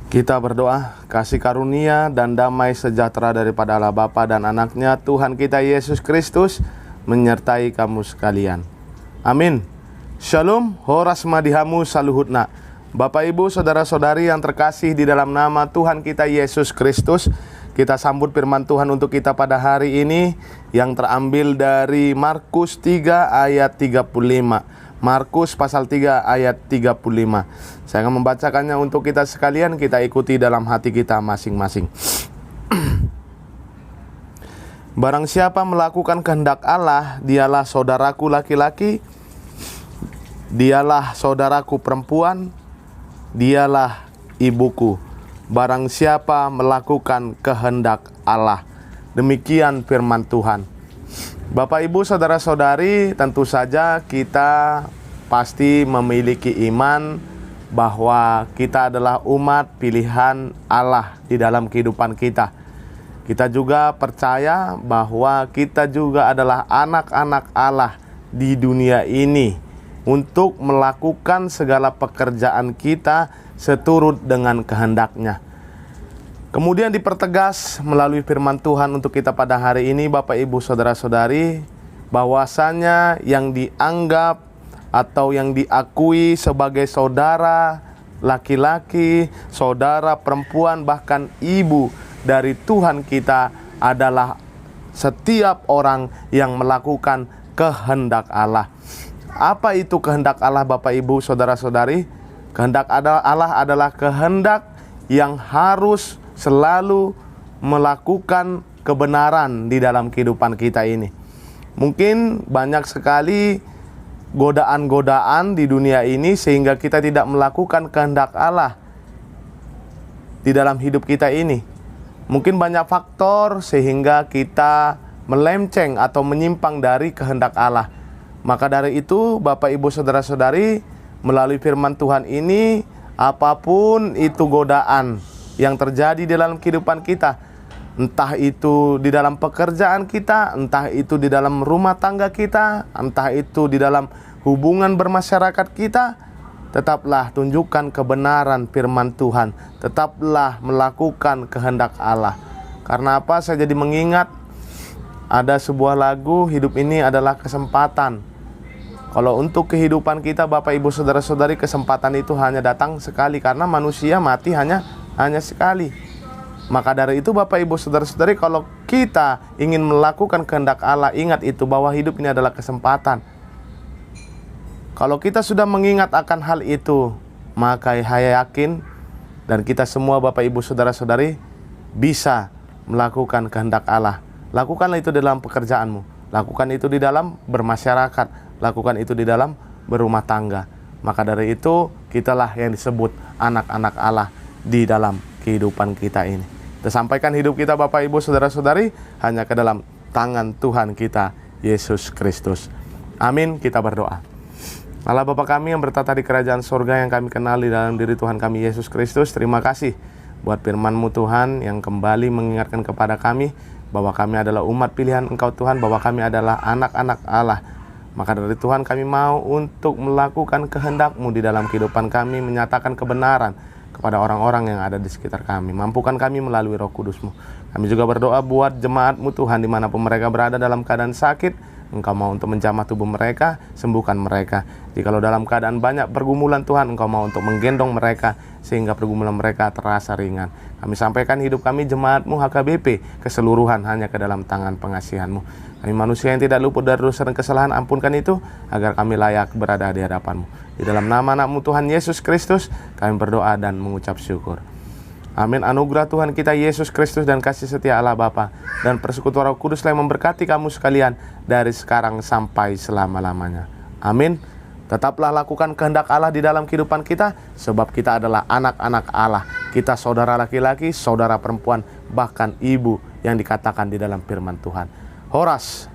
Kita berdoa, kasih karunia dan damai sejahtera daripada Allah Bapa dan Anaknya, Tuhan kita Yesus Kristus, menyertai kamu sekalian. Amin. Shalom, horas madihamu saluhutna. Bapak Ibu, saudara-saudari yang terkasih di dalam nama Tuhan kita Yesus Kristus, kita sambut firman Tuhan untuk kita pada hari ini yang terambil dari Markus 3 ayat 35. Markus pasal 3 ayat 35. Saya akan membacakannya untuk kita sekalian, kita ikuti dalam hati kita masing-masing. Barang siapa melakukan kehendak Allah, dialah saudaraku laki-laki, dialah saudaraku perempuan, dialah ibuku. Barang siapa melakukan kehendak Allah. Demikian firman Tuhan. Bapak Ibu saudara-saudari, tentu saja kita pasti memiliki iman bahwa kita adalah umat pilihan Allah di dalam kehidupan kita. Kita juga percaya bahwa kita juga adalah anak-anak Allah di dunia ini untuk melakukan segala pekerjaan kita seturut dengan kehendak-Nya. Kemudian dipertegas melalui firman Tuhan untuk kita pada hari ini, Bapak Ibu saudara-saudari, bahwasanya yang dianggap atau yang diakui sebagai saudara laki-laki, saudara perempuan, bahkan ibu dari Tuhan kita adalah setiap orang yang melakukan kehendak Allah. Apa itu kehendak Allah, Bapak Ibu saudara-saudari? Kehendak Allah adalah kehendak yang harus selalu melakukan kebenaran di dalam kehidupan kita ini. Mungkin banyak sekali godaan-godaan di dunia ini sehingga kita tidak melakukan kehendak Allah di dalam hidup kita ini. Mungkin banyak faktor sehingga kita melenceng atau menyimpang dari kehendak Allah. Maka dari itu, Bapak Ibu saudara-saudari, melalui firman Tuhan ini, apapun itu godaan yang terjadi di dalam kehidupan kita, entah itu di dalam pekerjaan kita, entah itu di dalam rumah tangga kita, entah itu di dalam hubungan bermasyarakat kita, tetaplah tunjukkan kebenaran firman Tuhan, tetaplah melakukan kehendak Allah. Karena apa? Saya jadi mengingat ada sebuah lagu, hidup ini adalah kesempatan. Kalau untuk kehidupan kita, Bapak Ibu saudara-saudari, kesempatan itu hanya datang sekali, karena manusia mati hanya sekali. Maka dari itu, Bapak Ibu saudara-saudari, kalau kita ingin melakukan kehendak Allah, ingat itu bahwa hidup ini adalah kesempatan. Kalau kita sudah mengingat akan hal itu, maka saya yakin dan kita semua, Bapak Ibu saudara-saudari, bisa melakukan kehendak Allah. Lakukanlah itu dalam pekerjaanmu, lakukan itu di dalam bermasyarakat, lakukan itu di dalam berumah tangga. Maka dari itu, kitalah yang disebut anak-anak Allah di dalam kehidupan kita ini. Kita sampaikan hidup kita, Bapak Ibu saudara-saudari, hanya ke dalam tangan Tuhan kita Yesus Kristus. Amin. Kita berdoa. Allah Bapa kami yang bertata di kerajaan surga, yang kami kenal di dalam diri Tuhan kami Yesus Kristus, terima kasih buat firman-Mu Tuhan yang kembali mengingatkan kepada kami bahwa kami adalah umat pilihan Engkau Tuhan, bahwa kami adalah anak-anak Allah. Maka dari Tuhan, kami mau untuk melakukan kehendak-Mu di dalam kehidupan kami, menyatakan kebenaran kepada orang-orang yang ada di sekitar kami. Mampukan kami melalui Roh Kudus-Mu. Kami juga berdoa buat jemaat-Mu Tuhan, dimanapun mereka berada dalam keadaan sakit, Engkau mau untuk menjamah tubuh mereka, sembuhkan mereka. Jikalau dalam keadaan banyak pergumulan Tuhan, Engkau mau untuk menggendong mereka sehingga pergumulan mereka terasa ringan. Kami sampaikan hidup kami, jemaat-Mu HKBP, keseluruhan hanya ke dalam tangan pengasihan-Mu. Kami manusia yang tidak luput dari dosa dan kesalahan, ampunkan itu agar kami layak berada di hadapan-Mu. Di dalam nama anak-Mu Tuhan Yesus Kristus, kami berdoa dan mengucap syukur. Amin. Anugerah Tuhan kita Yesus Kristus dan kasih setia Allah Bapa dan persekutuan Roh Kudus yang memberkati kamu sekalian dari sekarang sampai selama-lamanya. Amin. Tetaplah lakukan kehendak Allah di dalam kehidupan kita, sebab kita adalah anak-anak Allah. Kita saudara laki-laki, saudara perempuan, bahkan ibu yang dikatakan di dalam firman Tuhan. Horas